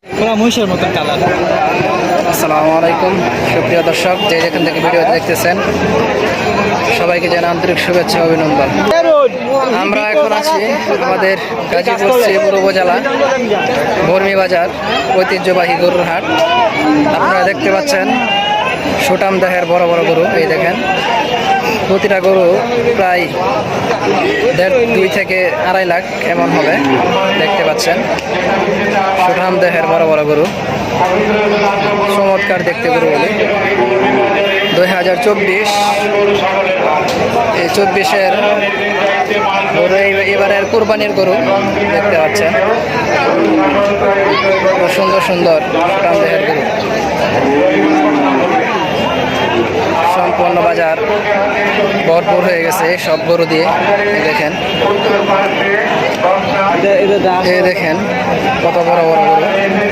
মহিষের মতন কালার। আসসালামু আলাইকুম সুপ্রিয় দর্শক, যে যেখান থেকে ভিডিও দেখতেছেন সবাইকে জানাই আন্তরিক শুভেচ্ছা ও অভিনন্দন। আমরা এখন আছি আমাদের গাজীপুর শ্রীপুর উপজেলা বর্মি বাজার ঐতিহ্যবাহী গরুর হাট। আপনারা দেখতে পাচ্ছেন সুটাম দেহের বড় বড় গরু। এই দেখেন প্রতিটা গরু প্রায় 2.5 থেকে 2.5 লাখ এমন হবে। দেখতে পাচ্ছেন সুঠাম দেহের বড় বড় গরু, চমৎকার দেখতে গরুগুলি। 2024 এই 24-এর গরু, এবারের কুরবানির গরু দেখতে পাচ্ছেন। খুব সুন্দর সুন্দর সুঠাম দেহের গরু। সম্পূর্ণ বাজার ভরপুর হয়ে গেছে সব গরু দিয়ে। দেখেন এই দেখেন কত বড় বড় গরু।